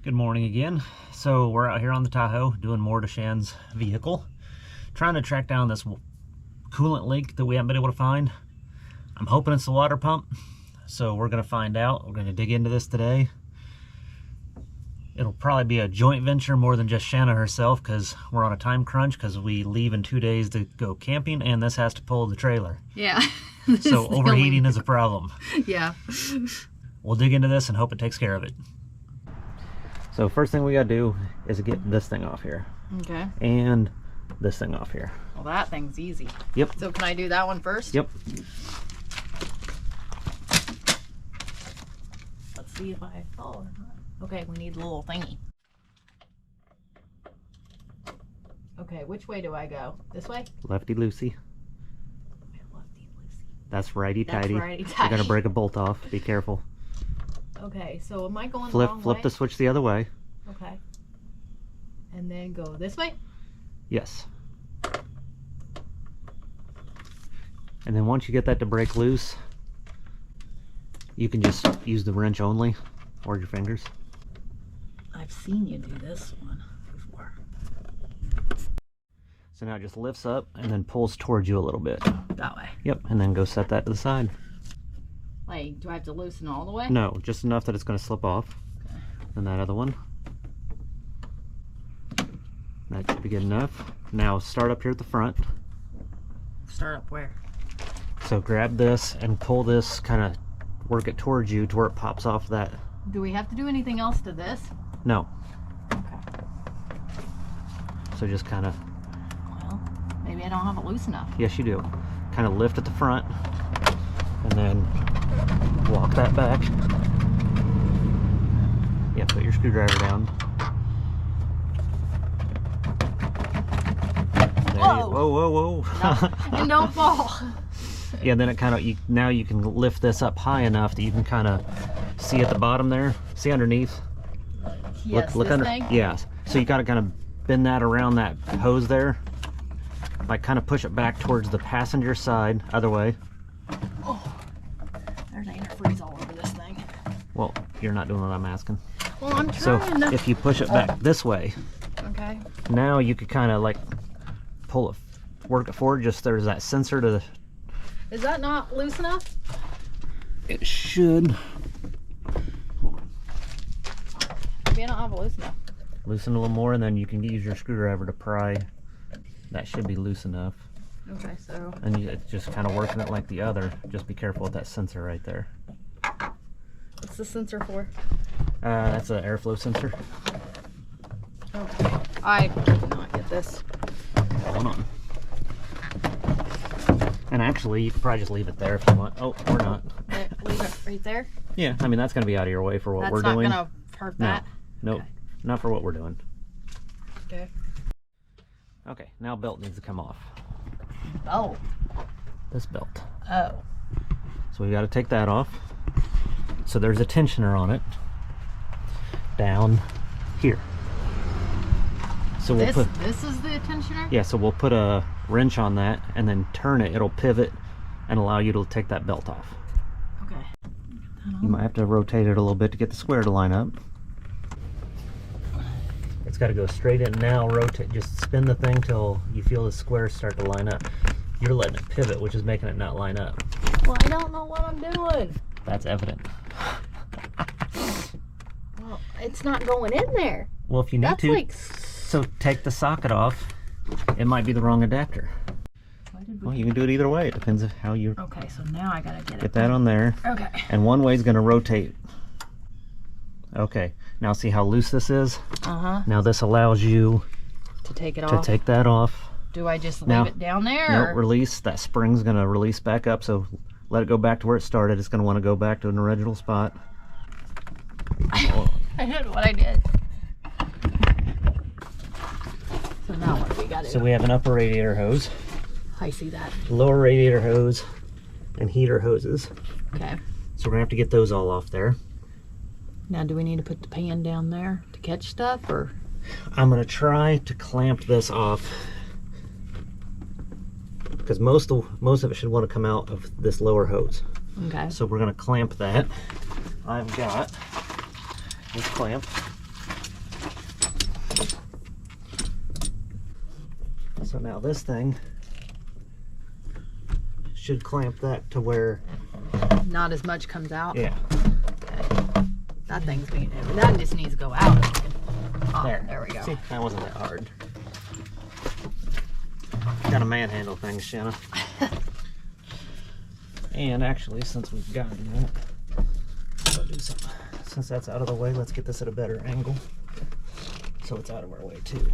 Good morning again. So we're out here on the Tahoe doing more to Shan's vehicle, trying to track down this coolant leak that we haven't been able to find. I'm hoping it's the water pump, so we're going to find out. We're going to dig into this today. It'll probably be a joint venture more than just Shanna herself, because we're on a time crunch because we leave in 2 days to go camping and this has to pull the trailer. Yeah. So overheating is a problem. Yeah. We'll dig into this and hope it takes care of it. So first thing we gotta do is get this thing off here. Okay. And this thing off here. Well, that thing's easy. Yep. So can I do that one first? Yep. Let's see if I fall or not. Okay, we need a little thingy. Okay, which way do I go? This way? Lefty loosey. Lefty loosey. That's righty tighty. That's righty tighty. You're gonna break a bolt off. Be careful. Okay, so am I going the wrong way? Flip the switch the other way. Okay. And then go this way? Yes. And then once you get that to break loose, you can just use the wrench only or your fingers. I've seen you do this one before. So now it just lifts up and then pulls towards you a little bit. That way. Yep, and then go set that to the side. Like, do I have to loosen all the way? No, just enough that it's going to slip off. Okay. And that other one. That should be good enough. Now start up here at the front. Start up where? So grab this and pull this, kind of work it towards you to where it pops off that. Do we have to do anything else to this? No. Okay. So just kind of. Well, maybe I don't have it loose enough. Yes, you do. Kind of lift at the front and then walk that back. Yeah, put your screwdriver down. There Whoa! Whoa, whoa. No, and don't fall. Yeah, then it kind of, now you can lift this up high enough that you can kind of see at the bottom there. See underneath? Yes, look this under. thing? Yeah. So you got to kind of bend that around that hose there. Like kind of push it back towards the passenger side, other way. Oh, there's antifreeze all over this thing. Well, you're not doing what I'm asking. Well, I'm So trying to. if you push it back this way, Okay. now you could kind of like pull it, work it forward. Just there's that sensor to the. Is that not loose enough? It should. Maybe I don't have it loose enough. Loosen a little more, and then you can use your screwdriver to pry. That should be loose enough. Okay, so. And it's just kind of working it like the other. Just be careful with that sensor right there. What's the sensor for? That's an airflow sensor. Okay. I did not get this. Hold on. And actually, you could probably just leave it there if you want. Oh, or not. Okay, leave it right there. Yeah, I mean, that's going to be out of your way for what That's we're not doing. gonna hurt that. No, Okay. not for what we're doing. Okay. Okay, now belt needs to come off. Oh. This belt. Oh. So we got to take that off. So there's a tensioner on it. Down here. So we'll This is the tensioner? Yeah, so we'll put a wrench on that and then turn it. It'll pivot and allow you to take that belt off. Okay. You might have to rotate it a little bit to get the square to line up. It's got to go straight in now. Rotate, just spin the thing till you feel the squares start to line up. You're letting it pivot, which is making it not line up. Well, I don't know what I'm doing. That's evident. Well, it's not going in there. Well, if you need That's to, like. so take the socket off. It might be the wrong adapter. Well, you can do it either way. It depends on how you Okay, so now I gotta get it. get that on there. Okay. And one way is going to rotate. Okay, now see how loose this is? Uh-huh. Now this allows you To take it to off. take that off. Do I just leave Now- it down there? No, or- release. That spring's going to release back up, so let it go back to where it started. It's going to want to go back to an original spot. I did what I did. So now what do we got to So do? we have an upper radiator hose, I see that. lower radiator hose, and heater hoses. Okay. So we're going to have to get those all off there. Now do we need to put the pan down there to catch stuff, or? I'm going to try to clamp this off because most of it should want to come out of this lower hose. Okay. So we're going to clamp that. I've got this clamp. So now this thing should clamp that to where not as much comes out. Yeah. Okay. That just needs to go out. Oh, there we go. See, that wasn't that hard. Gotta manhandle things, Shanna. And actually, since we've gotten that, I'll do something. Since that's out of the way, let's get this at a better angle so it's out of our way too.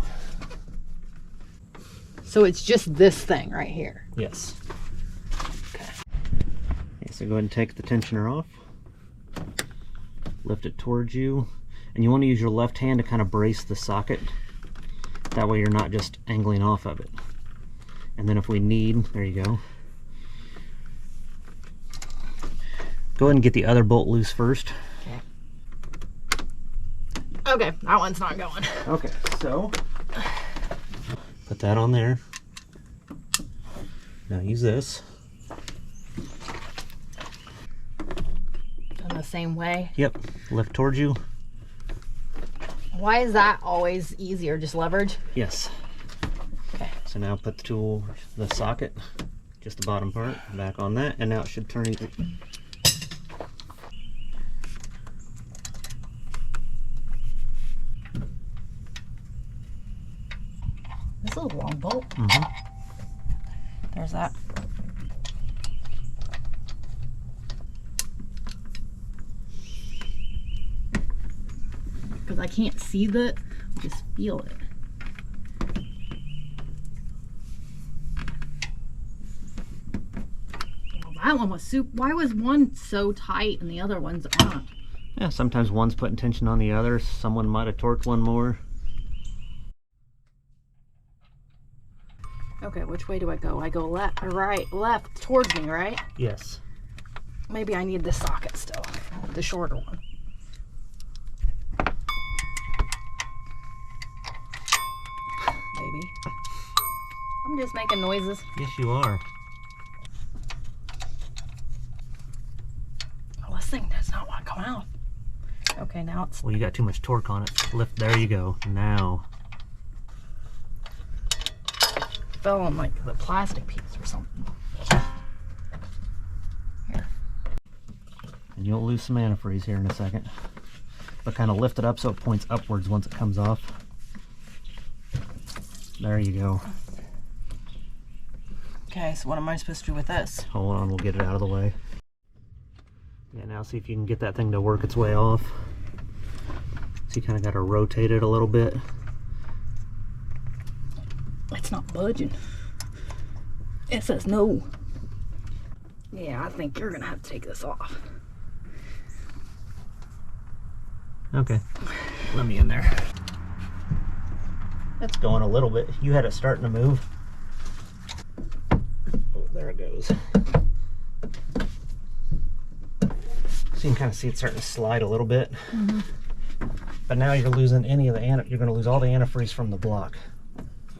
So it's just this thing right here. Yes. Okay. So go ahead and take the tensioner off. Lift it towards you. And you want to use your left hand to kind of brace the socket. That way you're not just angling off of it. And then if we need, there you go. Go ahead and get the other bolt loose first. Okay, that one's not going. Okay, so put that on there. Now use this. Done the same way? Yep, lift towards you. Why is that always easier? Just leverage? Yes. Okay. So now put the tool, the socket, just the bottom part, back on that, and now it should turn either. This is a long bolt. Mm-hmm. There's that. Because I can't see that, I just feel it. Well, that one was super. Why was one so tight and the other ones aren't? Yeah, sometimes one's putting tension on the other. Someone might have torqued one more. Okay, which way do I go? I go left or right? Left towards me, right? Yes. Maybe I need the socket still, the shorter one. Maybe. I'm just making noises. Yes, you are. Oh, this thing does not want to come out. Okay, now it's... Well, you got too much torque on it. Lift, there you go. Now. Fell on like the plastic piece or something. Here. And you'll lose some antifreeze here in a second. But kind of lift it up so it points upwards once it comes off. There you go. Okay, so what am I supposed to do with this? Hold on, we'll get it out of the way. Yeah, now see if you can get that thing to work its way off. So you kind of got to rotate it a little bit. It's not budging. It says no. Yeah, I think you're gonna have to take this off. Okay, let me in there. It's going a little bit. You had it starting to move. Oh, there it goes. So you can kind of see it starting to slide a little bit. Mm-hmm. But now you're losing any of the you're going to lose all the antifreeze from the block.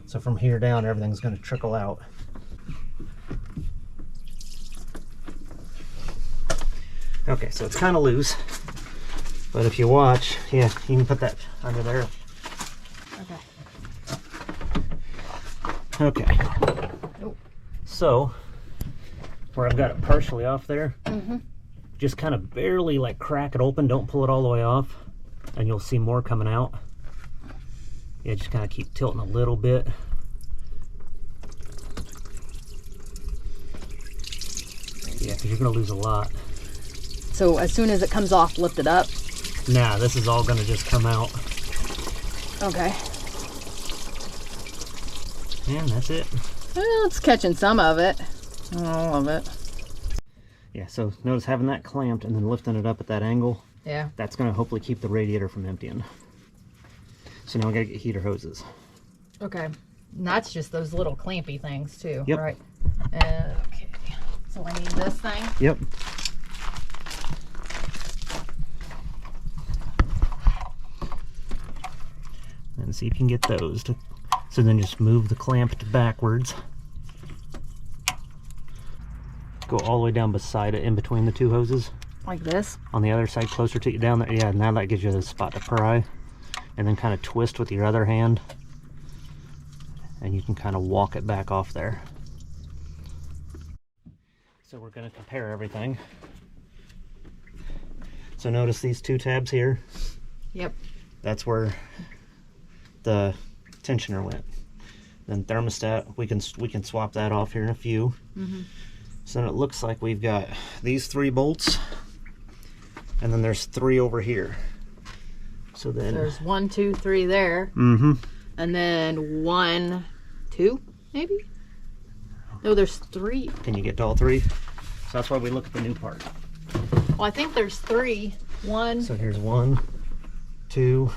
So from here down, everything's going to trickle out. Okay, so it's kind of loose. But if you watch, yeah, you can put that under there. Okay. Okay. Oh. So, where I've got it partially off there, Mm-hmm. just kind of barely like crack it open. Don't pull it all the way off, and you'll see more coming out. Yeah, just kind of keep tilting a little bit. Yeah, because you're going to lose a lot. So as soon as it comes off, lift it up. Now, this is all going to just come out. Okay. And that's it. Well, it's catching some of it. Not all of it. Yeah, so notice having that clamped and then lifting it up at that angle. Yeah. That's going to hopefully keep the radiator from emptying. So now we got to get heater hoses. Okay. And that's just those little clampy things too. Yep. Right. Okay. So I need this thing. Yep. And see if you can get those to. So then just move the clamp backwards. Go all the way down beside it, in between the two hoses. Like this? On the other side, closer to you, down there. Yeah, now that gives you the spot to pry. And then kind of twist with your other hand. and you can kind of walk it back off there. So we're going to compare everything. So notice these two tabs here. Yep. That's where the tensioner went. Then thermostat, we can swap that off here in a few. So it looks like we've got these 3 bolts, and then there's 3 over here. So then there's 1, 2, 3 there. And then 1, 2, maybe? No, there's 3. Can you get to all 3? So that's why we look at the new part. Well, I think there's 3. 1. So here's 1, 2,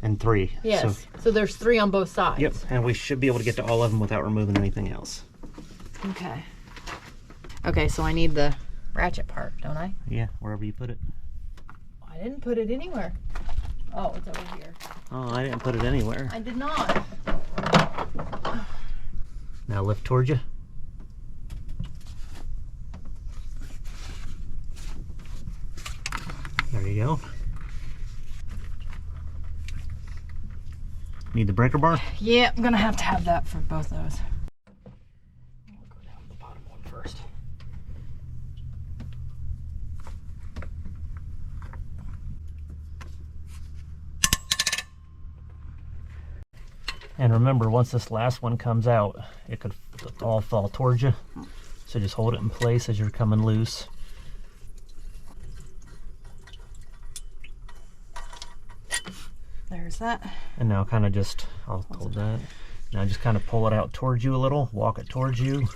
and 3. Yes. So there's 3 on both sides. Yep. And we should be able to get to all of them without removing anything else. Okay. Okay, so I need the ratchet part, don't I? Yeah, wherever you put it. I didn't put it anywhere. Oh, it's over here. Oh, I didn't put it anywhere. I did not. Now lift towards you. There you go. Need the breaker bar? Yeah, I'm gonna have to have that for both those. I'll go down to the bottom one first. And remember, once this last one comes out, it could all fall towards you. So just hold it in place as you're coming loose. There's that. And now kind of just, I'll hold that. Now just kind of pull it out towards you a little, walk it towards you.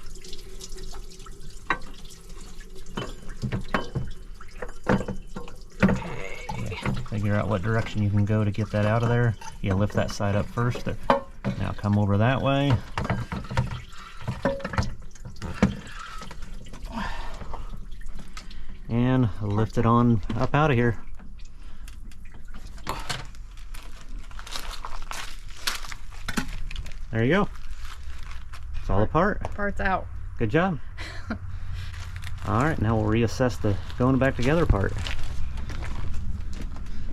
Okay. Figure out what direction you can go to get that out of there. You lift that side up first. Now come over that way. And lift it on up out of here. There you go. It's all apart. Part's out. Good job. All right, now we'll reassess the going back together part.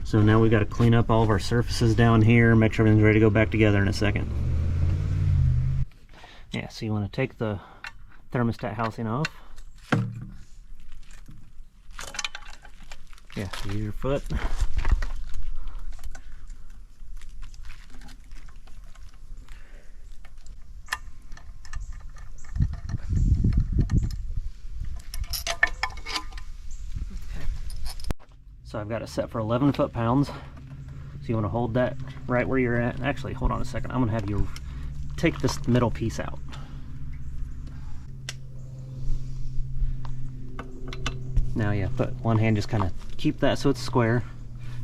So now we got to clean up all of our surfaces down here, make sure everything's ready to go back together in a second. Yeah, so you want to take the thermostat housing off. Yeah, use your foot. So I've got it set for 11 foot-pounds. So you want to hold that right where you're at. Actually, hold on a second. I'm going to have you take this middle piece out. Now, yeah, put one hand, just kind of keep that so it's square.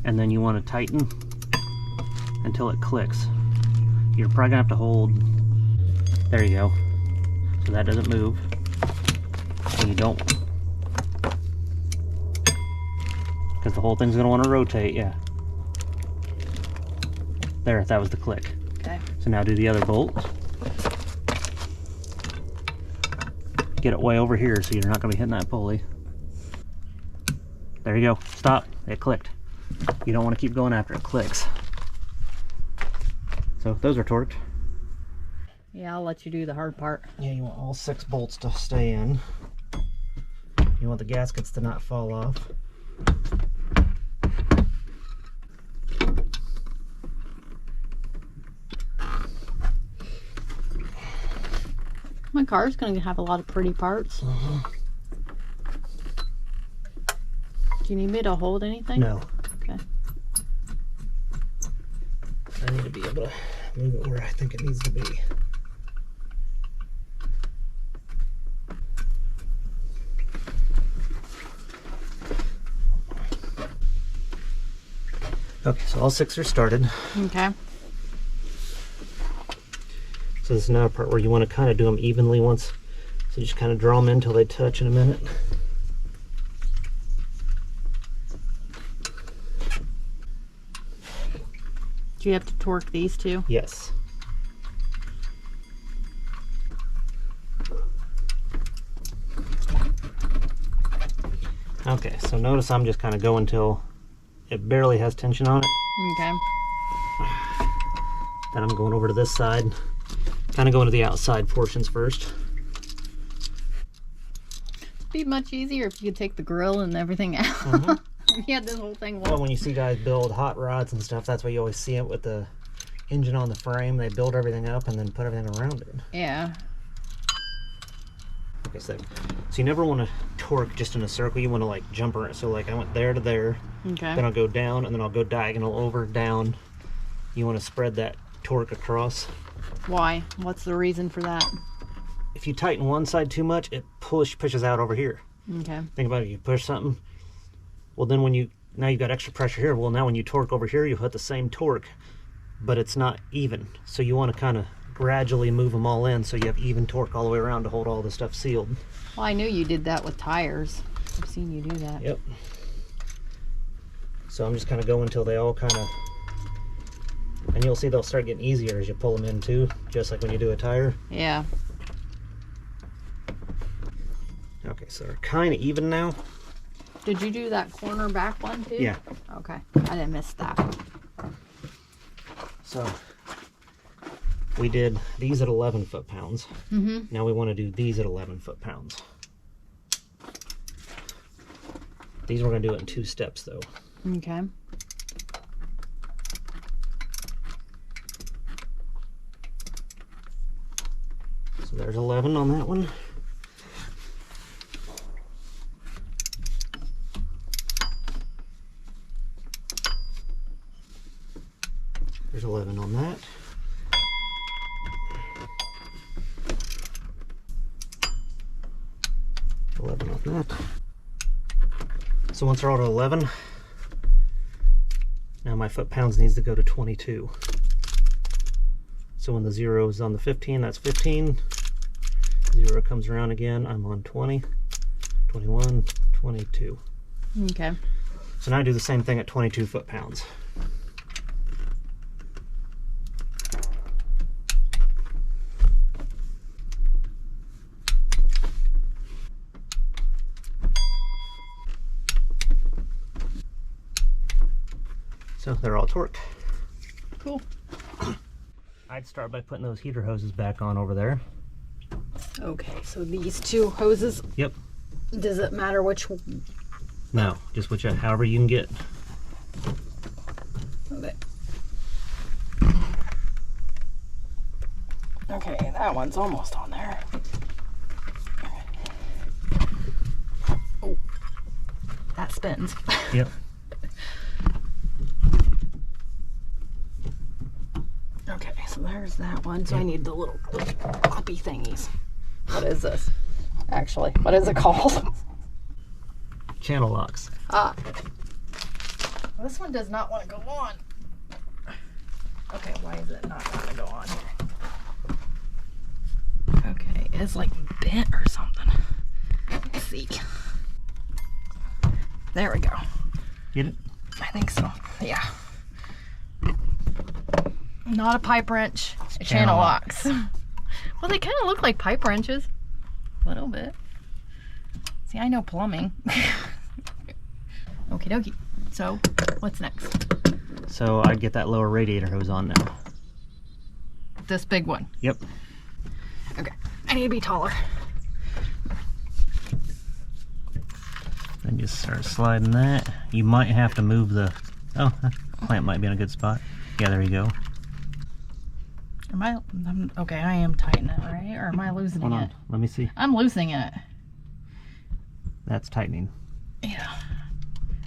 And then you want to tighten until it clicks. You're probably going to have to hold. There you go. So that doesn't move. And you don't. Because the whole thing's going to want to rotate, yeah. There, that was the click. Okay. So now do the other bolt. Get it way over here so you're not going to be hitting that pulley. There you go. Stop. It clicked. You don't want to keep going after it clicks. So those are torqued. Yeah, I'll let you do the hard part. Yeah, you want all 6 bolts to stay in. You want the gaskets to not fall off. My car's going to have a lot of pretty parts. Do you need me to hold anything? No. Okay. I need to be able to move it where I think it needs to be. Okay, so all 6 are started. Okay. So this is now a part where you want to kind of do them evenly once. So just kind of draw them in until they touch in a minute. Do you have to torque these two? Yes. Okay, so notice I'm just kind of going until it barely has tension on it. Okay. Then I'm going over to this side Kind of go into the outside portions first. It'd be much easier if you could take the grill and everything out. Mm-hmm. You had this whole thing. Well, when you see guys build hot rods and stuff, that's why you always see it with the engine on the frame. They build everything up and then put everything around it. Yeah. Like I said, so you never want to torque just in a circle. You want to like jump around. So like I went there to there, Okay. then I'll go down, and then I'll go diagonal over, down. You want to spread that torque across. Why? What's the reason for that? If you tighten one side too much, it pushes out over here. Okay. Think about it. You push something. Well, then now you've got extra pressure here. Well, now when you torque over here, you hit the same torque, but it's not even. So you want to kind of gradually move them all in so you have even torque all the way around to hold all the stuff sealed. Well, I knew you did that with tires. I've seen you do that. Yep. So I'm just kind of going until they all kind of, and you'll see they'll start getting easier as you pull them in too, just like when you do a tire. Yeah. Okay, so they're kind of even now. Did you do that corner back one too? Yeah. Okay. I didn't miss that. So we did these at 11 foot-pounds. Mm-hmm. Now we want to do these at 11 foot-pounds. These we're going to do it in 2 steps though. Okay. So there's 11 on that one. There's 11 on that. On that. So once they're all at 11, now my foot-pounds needs to go to 22. So when the 0 is on the 15, that's 15. 0 comes around again, I'm on 20, 21, 22. Okay. So now I do the same thing at 22 foot-pounds. So they're all torqued. Cool. I'd start by putting those heater hoses back on over there. Okay, so these 2 hoses. Yep. Does it matter which one? No, just whichever, however you can get. Okay. Okay, that one's almost on there. Oh, that spins. Yep. Okay, so there's that one. So I need the little clippy thingies. What is this? Actually, what is it called? Channel locks. Ah. This one does not want to go on. Okay, why is it not want to go on here? Okay, it's like bent or something. Let's see. There we go. Get it? I think so. Yeah. Not a pipe wrench. Channel locks. Well, they kind of look like pipe wrenches. A little bit. See, I know plumbing. Okie dokie. So, what's next? So I'd get that lower radiator hose on now. This big one. Yep. Okay. I need to be taller. Then just start sliding that. You might have to move the, oh, clamp might be in a good spot. Yeah, there you go. Okay, I am tightening it, right? Or am I loosening Hold on, it? let me see. I'm loosening it. That's tightening. Yeah.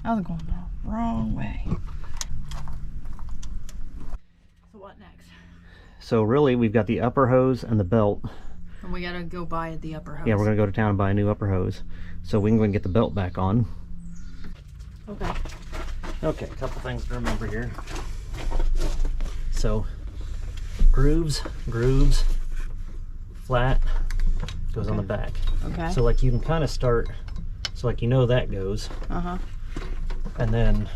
I was going the wrong way. So what next? So really, we've got the upper hose and the belt. And we gotta go buy the upper hose. Yeah, we're gonna go to town and buy a new upper hose. So we can go and get the belt back on. Okay. Okay, a couple things to remember here. So, grooves, flat, goes on the back. Okay. So like you can kind of start, so like you know that goes. Uh-huh. And then,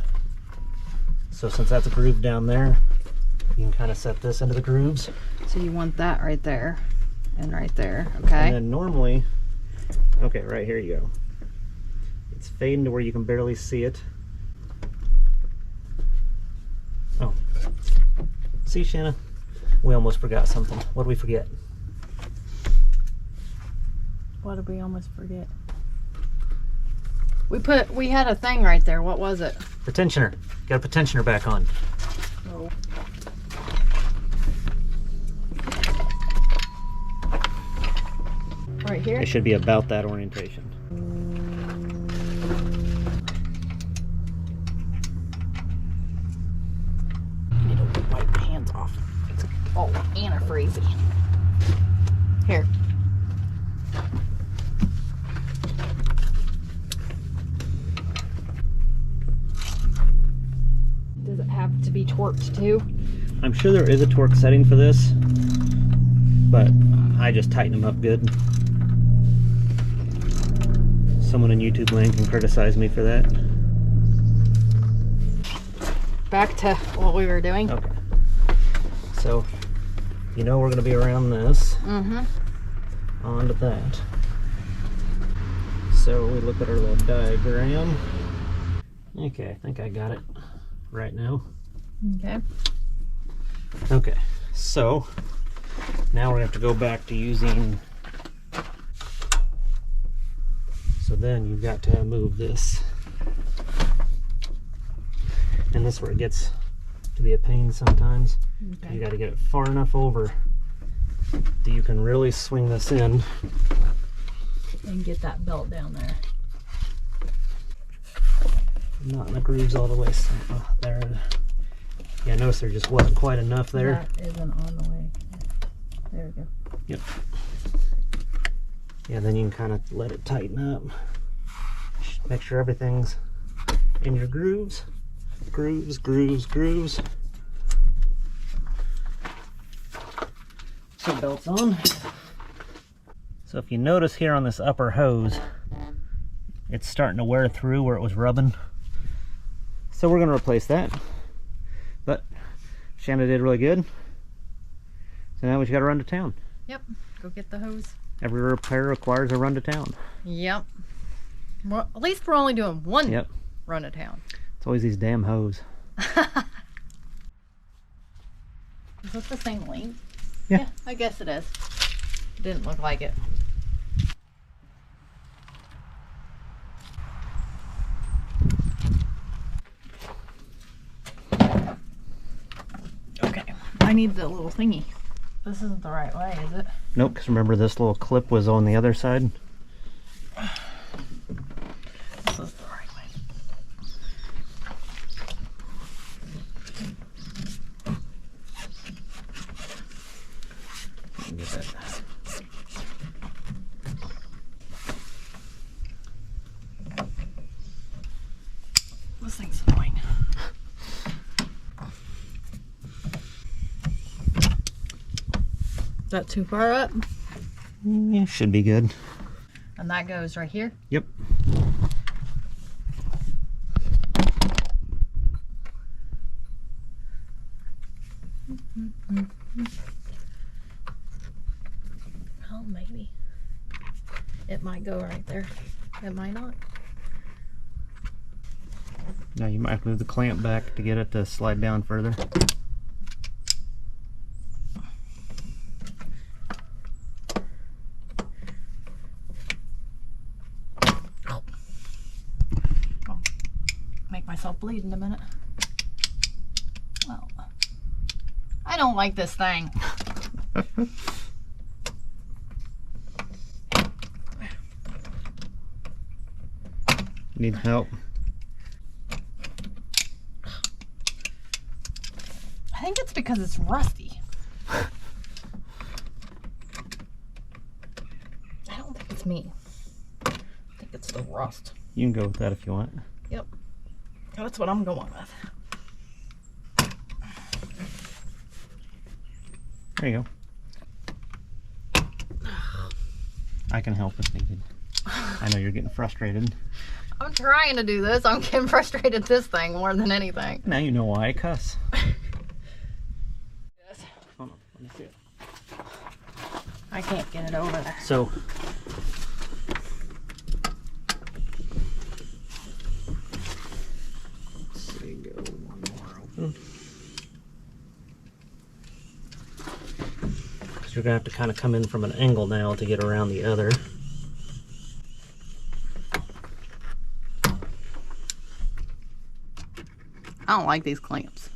so since that's a groove down there, you can kind of set this into the grooves. So you want that right there and right there, okay? And then normally, okay, right here you go. It's fading to where you can barely see it. Oh, see, Shanna? We almost forgot something. What did we forget? What did we almost forget? We had a thing right there. What was it? The tensioner. Got to put tensioner back on. Oh. Right here? It should be about that orientation. Need to wipe my hands off. Oh, antifreeze. Here. Does it have to be torqued too? I'm sure there is a torque setting for this, but I just tighten them up good. Someone in YouTube land can criticize me for that. Back to what we were doing. Okay. So, you know we're going to be around this. Mm-hmm. Onto that. So we look at our little diagram. Okay, I think I got it right now. Okay. Okay, so now we're going to have to go back to using. So then you've got to move this. And this is where it gets to be a pain sometimes. Okay. You got to get it far enough over that you can really swing this in. And get that belt down there. Not in the grooves all the way. So, there. Yeah, notice there just wasn't quite enough there. That isn't on the way. There we go. Yep. Yeah, then you can kind of let it tighten up. Make sure everything's in your grooves. Grooves, grooves, grooves. So belt's on. So if you notice here on this upper hose, it's starting to wear through where it was rubbing. So we're going to replace that. But Shanna did really good. So now we just got to run to town. Yep. Go get the hose. Every repair requires a run to town. Yep. Well, at least we're only doing one Yep. run to town. It's always these damn hose. Is this the same length? Yeah. I guess it is. Didn't look like it. Okay. I need the little thingy. This isn't the right way, is it? Nope, because remember this little clip was on the other side. This is the right way. Get that. This thing's annoying. Is that too far up? Yeah, should be good. And that goes right here? Yep. Oh, maybe. It might go right there. It might not. Now you might have to move the clamp back to get it to slide down further. Make myself bleed in a minute. Well, I don't like this thing. Need help? I think it's because it's rusty. I don't think it's me. I think it's the rust. You can go with that if you want. Yep. That's what I'm going with. There you go. I can help if needed. I know you're getting frustrated. I'm trying to do this. I'm getting frustrated at this thing more than anything. Now you know why I cuss. Yes. Hold on, let me see it. I can't get it over there. So, let's see, go one more open. because you're going to have to kind of come in from an angle now to get around the other. I don't like these clamps.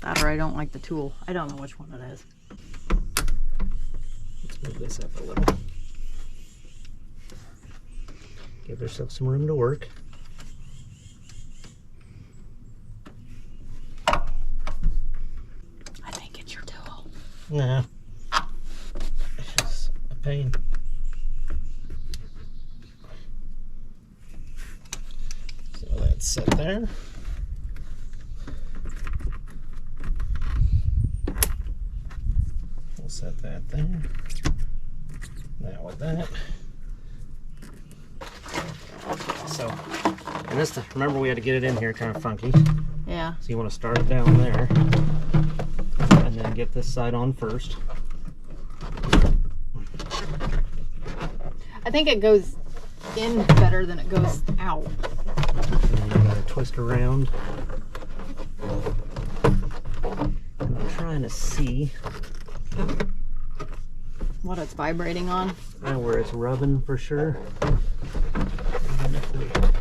That or I don't like the tool. I don't know which one it is. Let's move this up a little. Give yourself some room to work. I think it's your tool. Nah. It's just a pain. So that's set there. We'll set that there. Now with that. So, and this, remember we had to get it in here kind of funky. Yeah. So you want to start it down there. And then get this side on first. I think it goes in better than it goes out. And then you gotta twist around. And I'm trying to see What it's vibrating on. where it's rubbing for sure. And if we get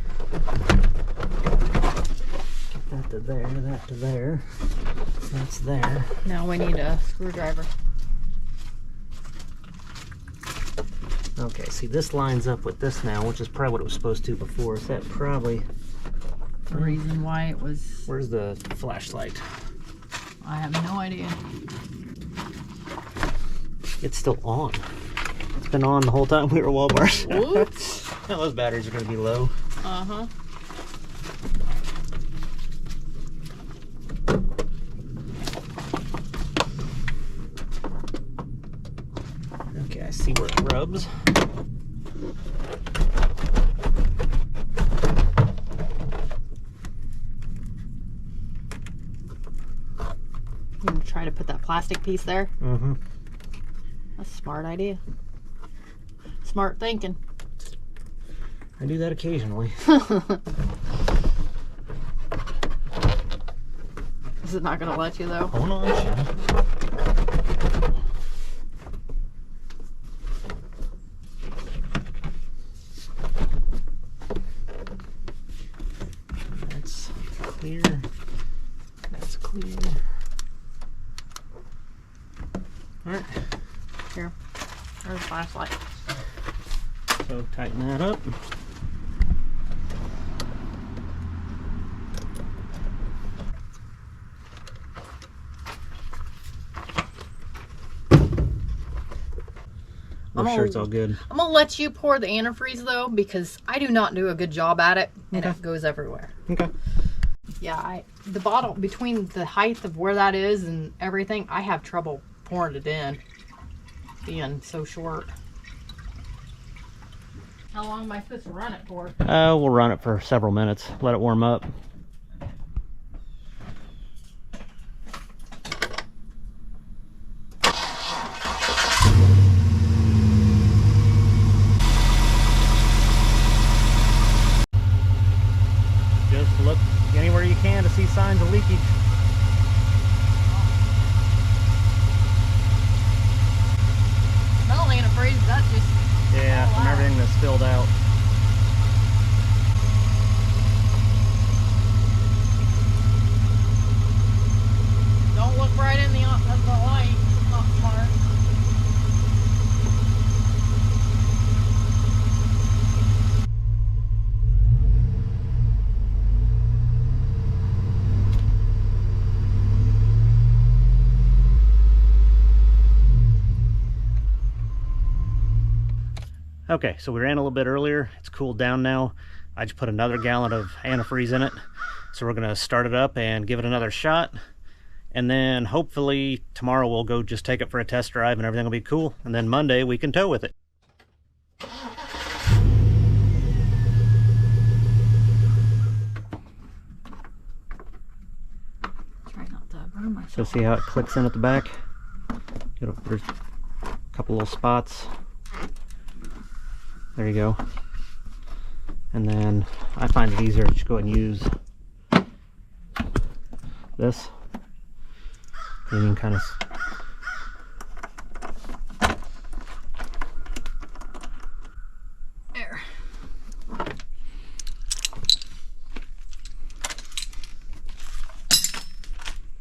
that to there, that to there, that's there. Now we need a screwdriver. Okay, see this lines up with this now, which is probably what it was supposed to before. So that probably, The reason why it was... where's the flashlight? I have no idea. It's still on. It's been on the whole time we were at Walmart. Oops. Now those batteries are going to be low. Uh-huh. Okay, I see where it rubs. I'm gonna try to put that plastic piece there. Mm-hmm. That's a smart idea. Smart thinking. I do that occasionally. Is it not gonna let you though? Hold on, Shanna. That's clear. That's clear. Alright, Here. There's a flashlight. so tighten that up. Make sure it's all good. I'm gonna let you pour the antifreeze though, because I do not do a good job at it, and Okay. it goes everywhere. Okay. Yeah, the bottle, between the height of where that is and everything, I have trouble pouring it in, being so short. How long am I supposed to run it for? We'll run it for several minutes. Let it warm up. Just look anywhere you can to see signs of leakage. Smell antifreeze, that's just... Yeah, Oh, from wow. everything that's spilled out. Don't look right in the light. It's not smart. Okay, so we ran a little bit earlier. It's cooled down now. I just put another gallon of antifreeze in it. So we're gonna start it up and give it another shot. And then hopefully tomorrow we'll go just take it for a test drive and everything will be cool. And then Monday we can tow with it. Try not to burn myself. So see how it clicks in at the back? There's a couple little spots. There you go. And then I find it easier to just go and use this. You can kind of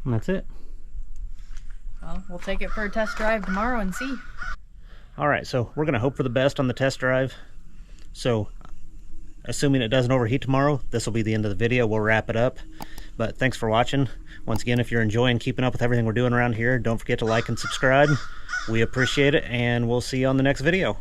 And that's it. Well, we'll take it for a test drive tomorrow and see. All right, so we're gonna hope for the best on the test drive. So assuming it doesn't overheat tomorrow, this will be the end of the video. We'll wrap it up. But thanks for watching. Once again, if you're enjoying keeping up with everything we're doing around here, don't forget to like and subscribe. We appreciate it, and we'll see you on the next video.